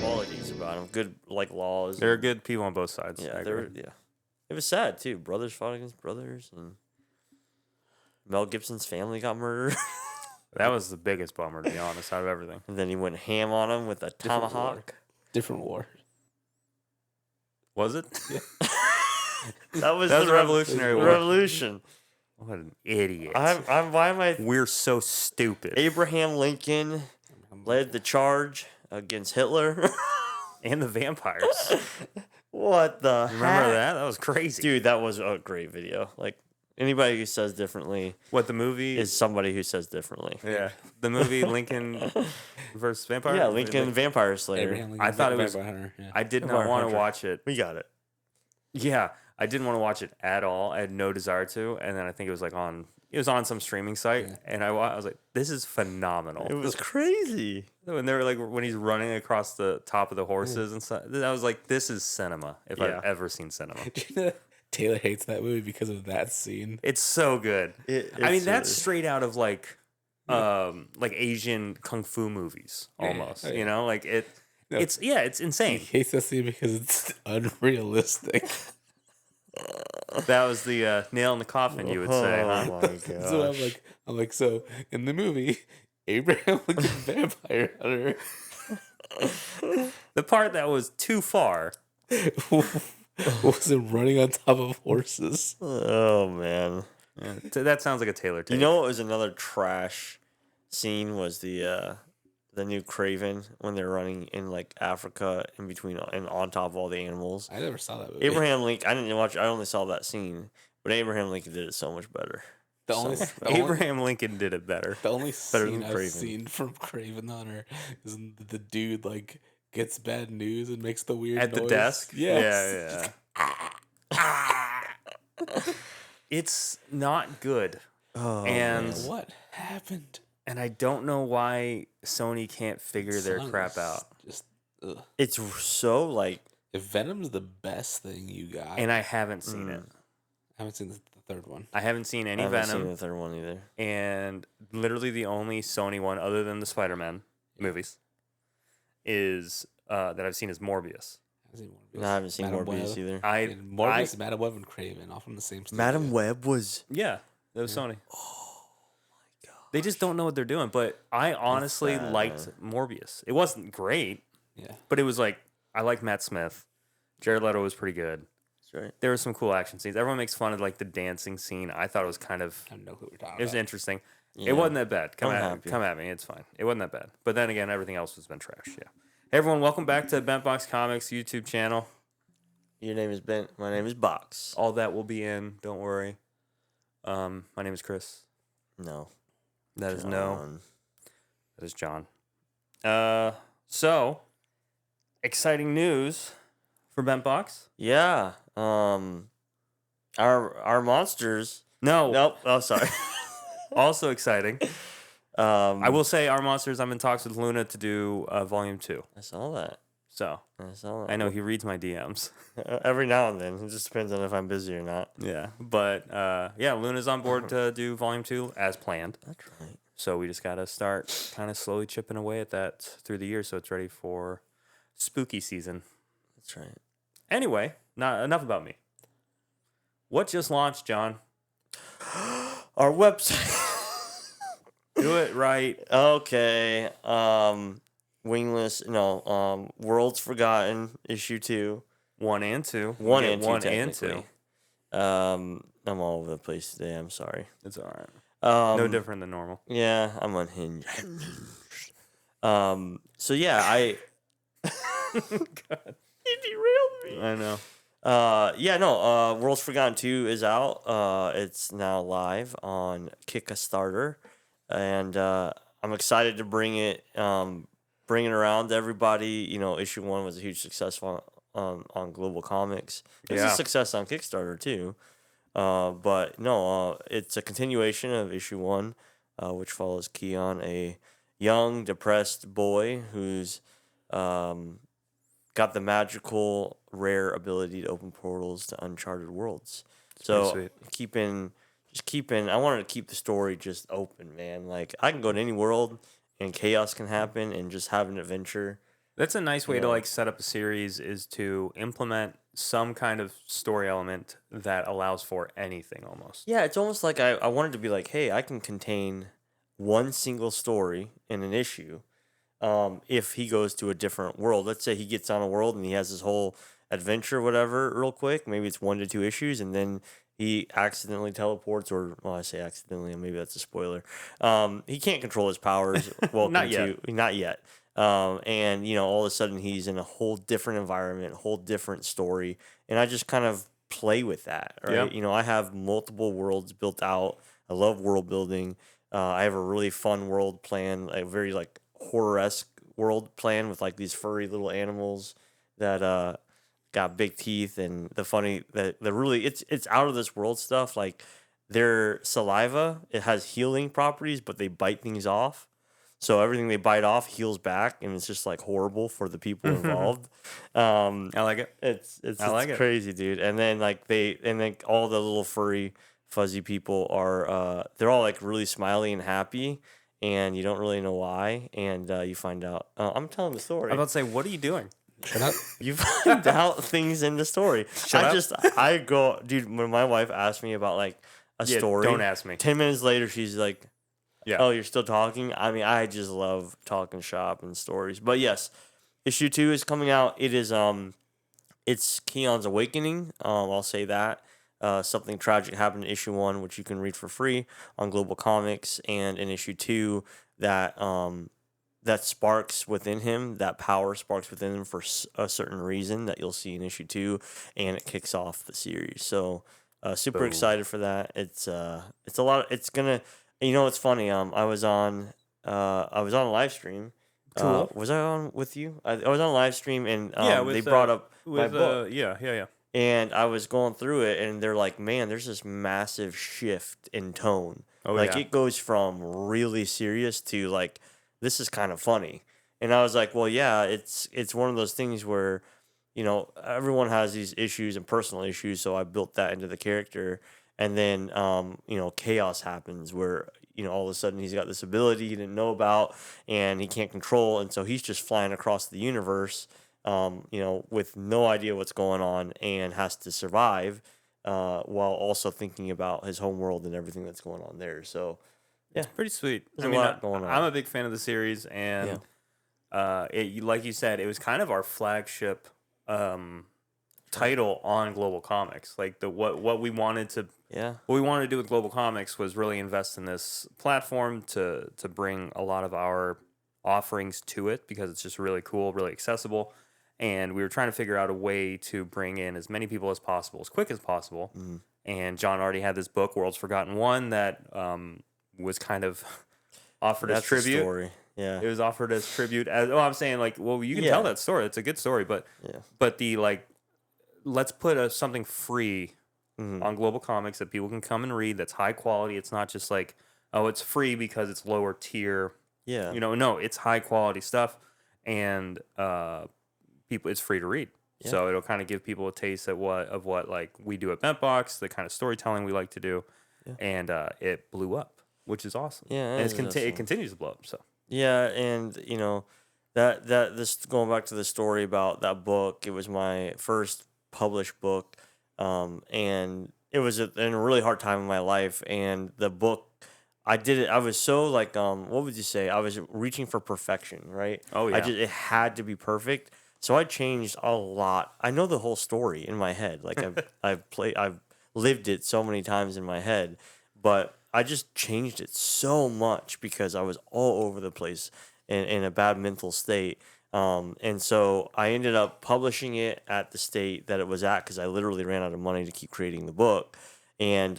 Qualities about him, good like laws. There are good people on both sides. Yeah, I they were. agree. Yeah, it was sad too. Brothers fought against brothers, and Mel Gibson's family got murdered. That was the biggest bummer, to be honest, out of everything. And then he went ham on him with a tomahawk. Different war. Was it? Yeah. That was That was the the Revolutionary War. Revolution. What an idiot. Why am I? We're so stupid. Abraham Lincoln led the charge against Hitler. And the vampires. What the Remember heck? that? That was crazy. Dude, that was a great video. Like, anybody who says differently What, the movie? is somebody who says differently. Yeah. The movie Lincoln versus Vampire? Yeah, Lincoln Vampire Slayer. Abraham Lincoln, I thought it was- Vampire Hunter, yeah. I did not Vampire want to Hunter. watch it. We got it. Yeah, I didn't want to watch it at all. I had no desire to. And then I think it was like on some streaming site. Yeah. And I was like, this is phenomenal. It was crazy. When they were like, when he's running across the top of the horses and stuff, I was like, this is cinema if Yeah. I've ever seen cinema. Taylor hates that movie because of that scene. It's so good. I mean, that's it's straight out of like Asian kung fu movies Yeah, yeah. almost. Oh, yeah. You know, like it. No. It's He insane. hates that scene because it's unrealistic. That was the nail in the coffin, you would say. Oh Huh? my So gosh. I'm like, so in the movie, Abraham Lincoln Vampire Hunter The part that was too far. wasn't running on top of horses. Oh man. Yeah, that sounds like a Taylor take. You know what was another trash scene was the new Craven when they're running in like Africa in between and on top of all the animals. I never saw that movie. Abraham Lincoln. I didn't watch. I only saw that scene, but Abraham Lincoln did it so much better. The only, So- the only, Abraham Lincoln did it better. the only Better scene than I've Craven. seen from Craven the Hunter is when the dude like gets bad news and makes the weird At the noise. desk? Yes. Yeah. It's not good. Oh, And- man. What happened? And I don't know why Sony can't figure their Son crap is out. Just ugh. It's so like If Venom's the best thing you got, And I haven't seen Mm. it. I haven't seen the third one. I haven't seen I any haven't seen Venom. the third one either. And literally the only Sony one, other than the Spider-Man movies, is that I've seen is Morbius. No, I haven't seen Madam Morbius Web. either. And Morbius, Madam Web, and Craven, all from the same studio. Madam Web was. Yeah, that was Sony. Oh my god. They just don't know what they're doing. But I honestly sad, liked Morbius. It wasn't great, Yeah. but it was like, I like Matt Smith. Jared Leto was pretty good. That's right. There were some cool action scenes. Everyone makes fun of like the dancing scene. I thought it was kind of, I don't know who we're talking it was about. interesting. Yeah. It wasn't that bad. I'm happy. Come at me. It's fine. It wasn't that bad. But then again, everything else has been trash. Yeah. Hey everyone, welcome back to BentBox Comics YouTube channel. Your name is Ben. My name is Box. All that will be in. Don't worry. My name is Chris. No. That is no. John. That is John. So exciting news for BentBox. Yeah. Our monsters. No. Nope. Oh, sorry. Also exciting. I I will say, Our Monsters. I'm in talks with Luna to do Volume 2. I saw that. So I saw that. I know he reads my DMs. Every now and then. It just depends on if I'm busy or not. Yeah, but yeah, Luna's on board to do Volume 2 as planned. That's right. So we just gotta start kind of slowly chipping away at that through the year, so it's ready for spooky season. That's right. Anyway, not enough about me. What just launched, John? Our website. Do it right. Okay. Wingless. No. Worlds Forgotten issue 2. 1 and 2. One Yeah, and two. 1 and technically. 2. I'm all over the place today. I'm sorry. It's all right. No No different than normal. Yeah, I'm unhinged. So yeah, I. God, He derailed me. I know. Yeah, no. Worlds Forgotten 2 is out. It's now live on Kickstarter, and I'm excited to bring it around to everybody. You know, issue 1 was a huge success on Global Comics. It's Yeah. a success on Kickstarter too. But no, it's a continuation of issue 1, which follows Keon, a young, depressed boy who's got the magical, rare ability to open portals to uncharted worlds. So sweet. I wanted to keep the story just open, man. Like I can go to any world and chaos can happen and just have an adventure. That's a nice way to know. like set up a series, is to implement some kind of story element that allows for anything almost. Yeah, it's almost like I wanted to be like, hey, I can contain one single story in an issue. If he goes to a different world, let's say he gets on a world and he has his whole adventure, whatever, real quick. Maybe it's 1 to 2 issues, and then he accidentally teleports, or well, I say accidentally, maybe that's a spoiler. He can't control his powers. Welcome Not yet. not yet. And all of a sudden he's in a whole different environment, whole different story, and I just kind of play with that, right? Yeah. I have multiple worlds built out. I love world building. I have a really fun world plan, a very like horror-esque world plan with like these furry little animals that got big teeth, and the really it's out of this world stuff. Like their saliva, it has healing properties, but they bite things off. So everything they bite off heals back, and it's just like horrible for the people involved. I like it. It's I like it. crazy, dude. And then all the little furry fuzzy people are they're all like really smiley and happy, and you don't really know why, and you find out. I'm telling the story. I'm about to say, what are you doing? Shut up. You find out things in the story. Shut up. I go, dude. When my wife asked me about like a Yeah, story, don't ask me. 10 minutes later, she's like, Yeah. "Oh, you're still talking." I mean, I just love talking shop and stories. But yes, issue 2 is coming out. It is it's Keon's Awakening. I'll say that. Something tragic happened in issue 1, which you can read for free on Global Comics, and in issue 2, that sparks within him, that power sparks within him for a certain reason that you'll see in issue 2, and it kicks off the series. So super Boom. excited for that. It's a lot. It's gonna. It's funny. I was on a live stream. Cool. Was I on with you? I was on a live stream, and with, they brought up my with book. yeah. And I was going through it, and they're like, "Man, there's this massive shift in tone. Oh, like yeah. it goes from really serious to like this is kind of funny." And I was like, "Well, yeah, it's one of those things where, everyone has these issues and personal issues, so I built that into the character, and then chaos happens where." All of a sudden he's got this ability he didn't know about and he can't control. And so he's just flying across the universe, with no idea what's going on and has to survive while also thinking about his home world and everything that's going on there. So, yeah, Pretty sweet. There's a lot going on. I'm a big fan of the series, and like you said, it was kind of our flagship title on Global Comics. Like what we wanted to do with Global Comics was really invest in this platform to bring a lot of our offerings to it, because it's just really cool, really accessible. And we were trying to figure out a way to bring in as many people as possible, as quick as possible. Mm-hmm. And John already had this book, World's Forgotten One, that was kind of offered as that's the tribute. story. Yeah. It was offered as tribute. I'm saying, like, well, you can tell that story. It's a good story, but the like, let's put something free on Global Comics that people can come and read. That's high quality. It's not just like, oh, it's free because it's lower tier. Yeah. No, it's high quality stuff, and it's free to read. Yeah. So it'll kind of give people a taste of what like we do at BentBox, the kind of storytelling we like to do, and it blew up, which is awesome. Yeah, and awesome. it continues to blow up. So yeah, and that this going back to the story about that book, it was my first published book, and it was in a really hard time in my life, and the book. I did it. I was so like, what would you say? I was reaching for perfection, right? Oh, yeah. It had to be perfect. So I changed a lot. I know the whole story in my head. Like I've lived it so many times in my head, but I just changed it so much because I was all over the place in a bad mental state. And so I ended up publishing it at the state that it was at because I literally ran out of money to keep creating the book. And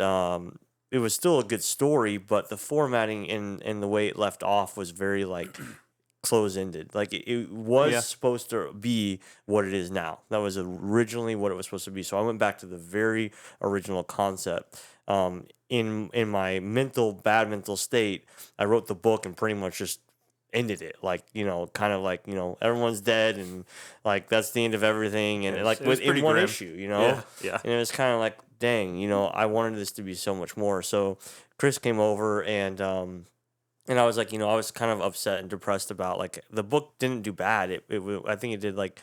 it was still a good story, but the formatting and the way it left off was very like close-ended. Like it was supposed to be what it is now. That was originally what it was supposed to be. So I went back to the very original concept. In my bad mental state, I wrote the book and pretty much just ended it. Like, kind of like, everyone's dead and like that's the end of everything. And like it was in pretty one grim. issue, Yeah. And it was kind of like, dang, I wanted this to be so much more. So Chris came over and I was like, I was kind of upset and depressed about like the book didn't do bad. I think it did like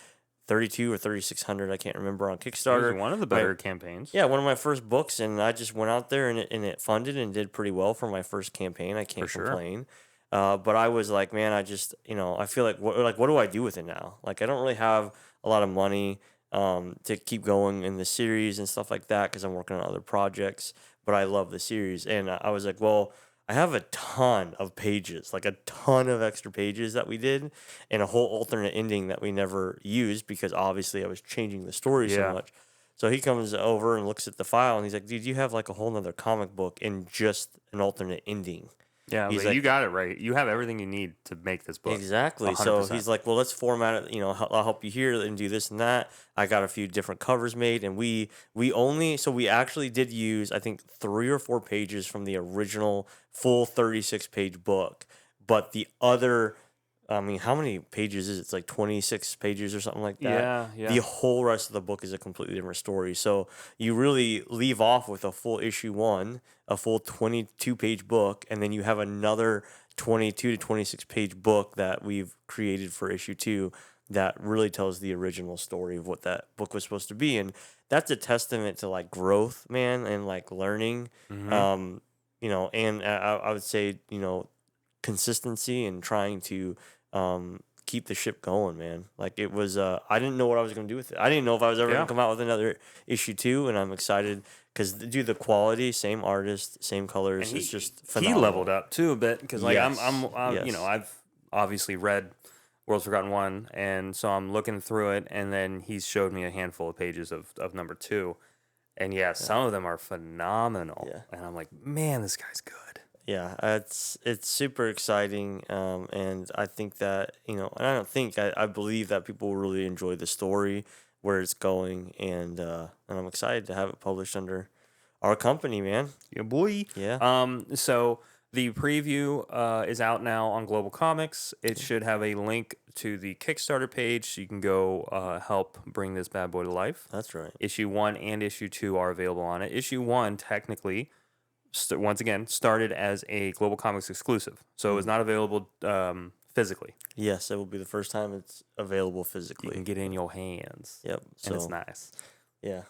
32 or 3600. I can't remember on It Kickstarter. was one of the better campaigns. Yeah, one of my first books, and I just went out there and it funded and did pretty well for my first campaign. I can't complain. But I was like, man, I just I feel like what do I do with it now? Like I don't really have a lot of money to keep going in the series and stuff like that because I'm working on other projects. But I love the series, and I was like, well, I have a ton of pages, like a ton of extra pages that we did, and a whole alternate ending that we never used because obviously I was changing the story so much. So he comes over and looks at the file, and he's like, dude, you have like a whole nother comic book in just an alternate ending. Yeah, he's like, you got it right. You have everything you need to make this book. Exactly. 100%. So he's like, well, let's format it. I'll help you here and do this and that. I got a few different covers made, and we actually did use, I think, 3 or 4 pages from the original full 36-page book. But the other, I mean, how many pages is it? It's like 26 pages or something like that. Yeah. The whole rest of the book is a completely different story. So you really leave off with a full issue 1, a full 22-page book, and then you have another 22 to 26-page book that we've created for issue 2 that really tells the original story of what that book was supposed to be. And that's a testament to like growth, man, and like learning. And I would say, consistency and trying to keep the ship going, man. Like it was, I didn't know what I was going to do with it. I didn't know if I was ever going to come out with another issue 2, and I'm excited because the quality, same artist, same colors, it's just phenomenal. He leveled up too a bit because like Yes. I'm I've obviously read World's Forgotten 1, and so I'm looking through it, and then he's showed me a handful of pages of number 2, and some of them are phenomenal, and I'm like, man, this guy's good. Yeah, it's super exciting, and I think that and I believe that people will really enjoy the story, where it's going, and I'm excited to have it published under our company, man. Yeah, boy. Yeah. So the preview is out now on Global Comics. It should have a link to the Kickstarter page, so you can go help bring this bad boy to life. That's right. Issue 1 and issue 2 are available on it. Issue 1 technically, once again, started as a Global Comics exclusive, so it was not available physically. Yes, it will be the first time it's available physically. You can get it in your hands. Yep, and it's nice. Yeah,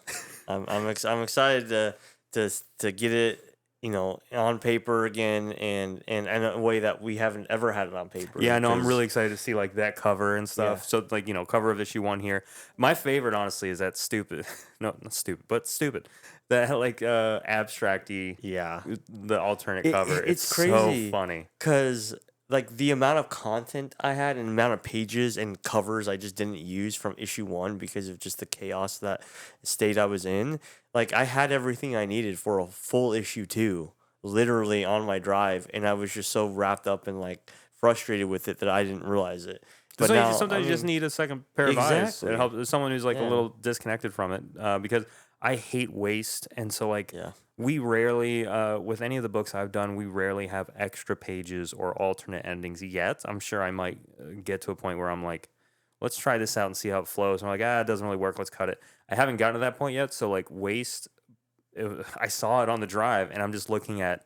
I'm excited to get it on paper again and in a way that we haven't ever had it on paper. Yeah, no, I'm really excited to see like that cover and stuff. Yeah. So like cover of issue 1 here. My favorite, honestly, is that stupid. No, not stupid, but stupid. That like abstract-y. Yeah, the alternate cover. It's crazy. So funny because like the amount of content I had and the amount of pages and covers I just didn't use from issue 1 because of just the chaos that state I was in. Like I had everything I needed for a full issue 2 literally on my drive, and I was just so wrapped up and like frustrated with it that I didn't realize it. But so now, sometimes you just need a second pair of eyes. It helps someone who's like a little disconnected from it because I hate waste, and so like we rarely, with any of the books I've done, we rarely have extra pages or alternate endings yet. I'm sure I might get to a point where I'm like, let's try this out and see how it flows. And I'm like, it doesn't really work. Let's cut it. I haven't gotten to that point yet. So like waste, I saw it on the drive, and I'm just looking at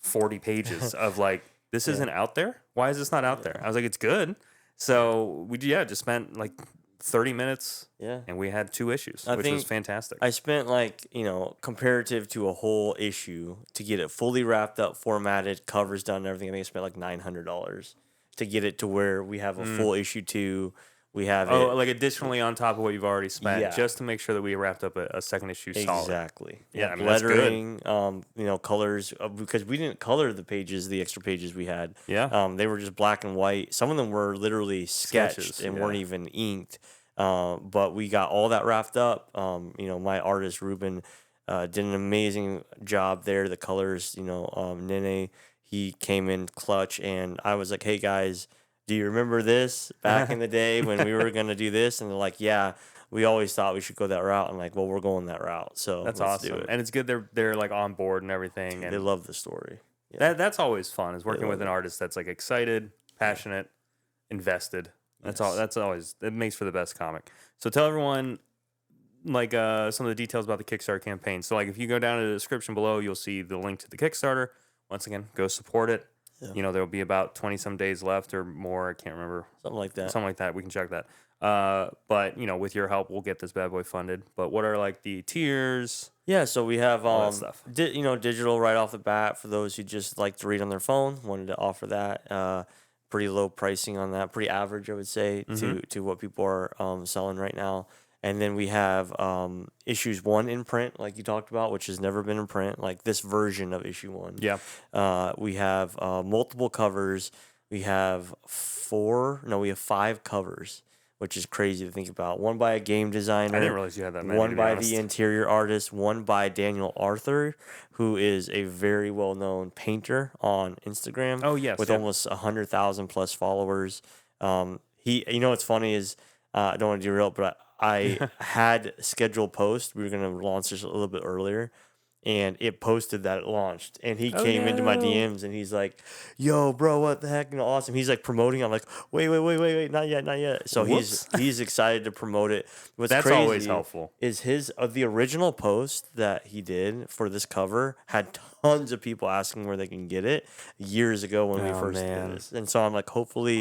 40 pages of like, this isn't out there. Why is this not out there? I was like, it's good. So we just spent like 30 minutes, and we had 2 issues, which was fantastic. I spent like, comparative to a whole issue to get it fully wrapped up, formatted, covers done, and everything. I think I spent like $900 to get it to where we have a full issue 2. We have like additionally on top of what you've already spent, just to make sure that we wrapped up a second issue solid. Exactly. Yeah, I mean, lettering, that's good. Colors, because we didn't color the pages, the extra pages we had. Yeah. They were just black and white. Some of them were literally sketched and weren't even inked. But we got all that wrapped up. My artist Ruben did an amazing job there. The colors, Nene, he came in clutch, and I was like, hey guys, do you remember this back in the day when we were going to do this? And they're like, yeah, we always thought we should go that route. I'm like, well, we're going that route. So that's let's awesome. do it. And it's good they're like on board and everything. And they love the story. Yeah. That's always fun, is working with an artist that's like excited, passionate, invested. That's all. That's always, it makes for the best comic. So tell everyone some of the details about the Kickstarter campaign. So like if you go down to the description below, you'll see the link to the Kickstarter. Once again, go support it. Yeah. You know, there'll be about 20 some days left or more. I can't remember. Something like that. Something like that. We can check that. But you know, with your help, we'll get this bad boy funded. But what are like the tiers? Yeah, so we have stuff. Digital right off the bat for those who just like to read on their phone. Wanted to offer that. Pretty low pricing on that. Pretty average, I would say, to what people are selling right now. And then we have issues 1 in print, like you talked about, which has never been in print, like this version of issue 1. Yeah. We have multiple covers. We have 5 covers, which is crazy to think about. 1 by a game designer. I didn't realize you had that many. 1 by the interior artist. 1 by Daniel Arthur, who is a very well-known painter on Instagram. Oh, yes. With almost 100,000 plus followers. What's funny is, I don't want to derail, but I had scheduled post. We were going to launch this a little bit earlier, and it posted that it launched. And he came into my DMs, and he's like, "Yo, bro, what the heck? Awesome." He's like promoting. I'm like, wait, not yet. So he's excited to promote it. That's crazy always helpful. Is the original post that he did for this cover had tons of people asking where they can get it years ago when we first did this. And so I'm like, hopefully,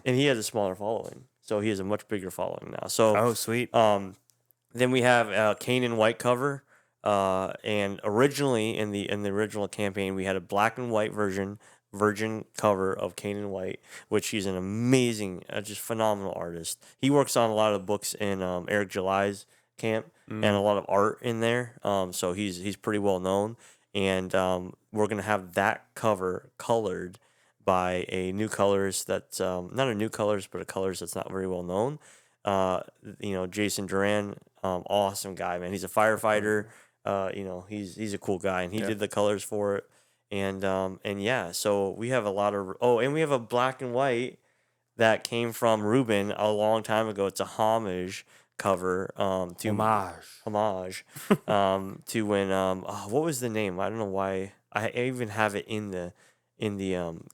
and he has a smaller following. So he has a much bigger following now. So sweet. Then we have a Kane and white cover. And originally in the original campaign, we had a black and white virgin cover of Kane and White, which he's an amazing, just phenomenal artist. He works on a lot of the books in Eric July's camp and a lot of art in there. So he's pretty well known. And we're gonna have that cover colored by a new colorist that's not a new colorist, but a colorist that's not very well known. Jason Duran, awesome guy, man. He's a firefighter. He's a cool guy, and he did the colors for it. And yeah, so we have a lot of and we have a black and white that came from Ruben a long time ago. It's a homage cover to homage to when what was the name? I don't know why I even have it in the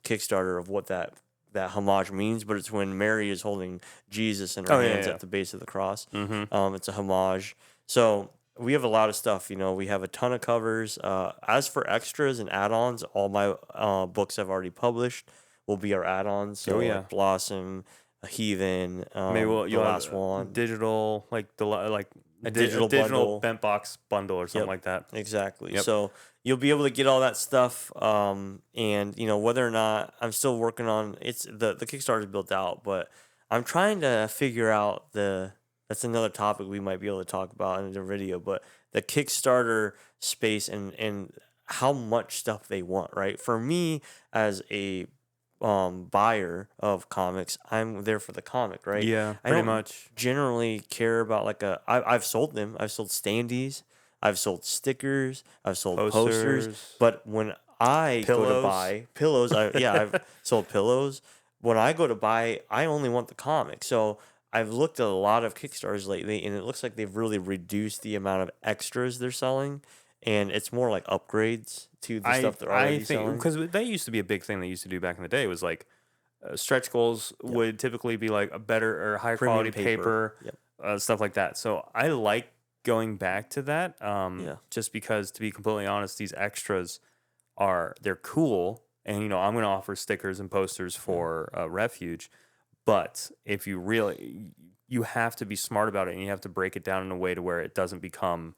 Kickstarter of what that homage means, but it's when Mary is holding Jesus in her hands at the base of the cross. It's a homage. So we have a lot of stuff. We have a ton of covers. As for extras and add-ons, all my books I've already published will be our add-ons. So like Blossom, Heathen, maybe the last one, digital, like a digital bundle. BentBox bundle or something like that. Exactly. Yep. So you'll be able to get all that stuff. And whether or not I'm still working on the Kickstarter is built out, but I'm trying to figure out that's another topic we might be able to talk about in the video, but the Kickstarter space and how much stuff they want, right? For me as a buyer of comics, I'm there for the comic, right? Yeah, I don't much generally care about I've sold them. I've sold standees, I've sold stickers, I've sold posters. But when I go to buy pillows, I've sold pillows. When I go to buy, I only want the comic. So I've looked at a lot of Kickstarters lately, and it looks like they've really reduced the amount of extras they're selling, and it's more like upgrades to the stuff they're already selling. Because that used to be a big thing they used to do back in the day, was like stretch goals would typically be like a better or higher quality paper, stuff like that. So I like going back to that, just because, to be completely honest, these extras they're cool, and I'm going to offer stickers and posters for Refuge. But if you have to be smart about it, and you have to break it down in a way to where it doesn't become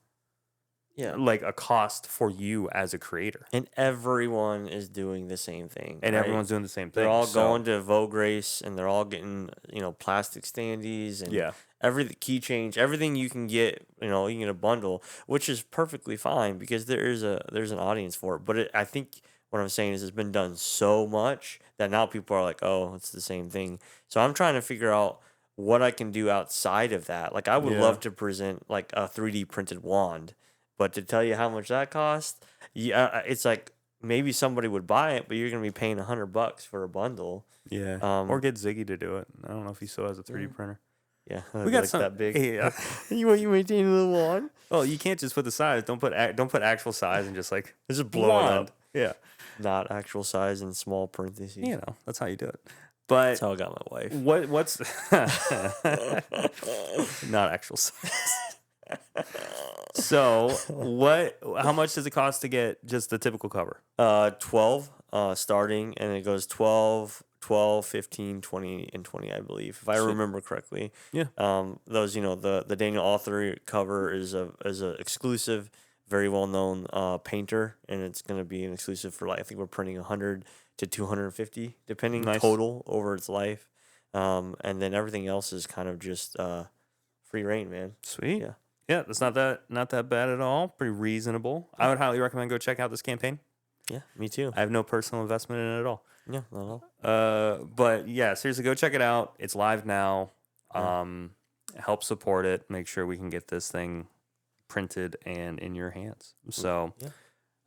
like a cost for you as a creator. And everyone is doing the same thing. And everyone's doing the same thing. They're all going to Vogue Race, and they're all getting, plastic standees and everything, keychains, everything you can get, you can get a bundle, which is perfectly fine because there's an audience for it. But I think what I'm saying is it's been done so much that now people are like, oh, it's the same thing. So I'm trying to figure out what I can do outside of that. Like I would love to present like a 3D printed wand, but to tell you how much that costs, it's like maybe somebody would buy it, but you're going to be paying $100 for a bundle. Yeah. Or get Ziggy to do it. I don't know if he still has a 3D printer. Yeah, we got some that big. Yeah. you maintain a little wand? Well, you can't just put the size. Don't put actual size and just like just blow it up. Yeah. Not actual size in small parentheses. That's how you do it. But that's how I got my wife. What's not actual size? So how much does it cost to get just the typical cover? 12 starting, and it goes 12, 15, 20, and 20, I believe, if I remember correctly. Yeah. Those, the Daniel Author cover is a exclusive, very well known painter, and it's going to be an exclusive for, I think we're printing 100 to 250 depending total over its life. And then everything else is kind of just free reign, man. Sweet. Yeah. Yeah, that's not that bad at all. Pretty reasonable. I would highly recommend go check out this campaign. Yeah, me too. I have no personal investment in it at all. Yeah, not at all. But yeah, seriously, go check it out. It's live now. Help support it. Make sure we can get this thing printed and in your hands. So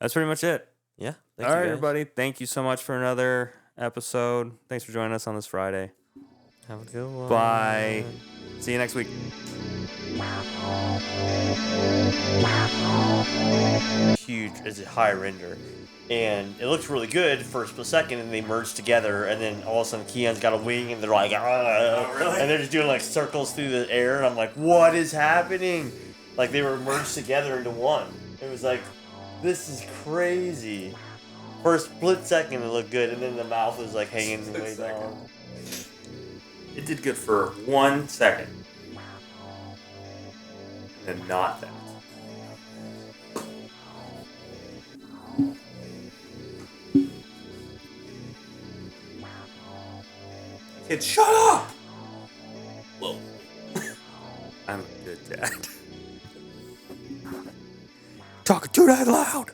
that's pretty much it. Yeah. All right, everybody. Thank you so much for another episode. Thanks for joining us on this Friday. Have a good one. Bye. See you next week. Huge is a high render, and it looks really good for a split second, and they merge together, and then all of a sudden Keon's got a wing, and they're like, really? And they're just doing like circles through the air, and I'm like, what is happening? Like they were merged together into one. It was like, this is crazy. For a split second it looked good, and then the mouth was like hanging way down. It did good for 1 second. And not that. Kid, shut up! Whoa. I'm a good dad. Talking too damn loud.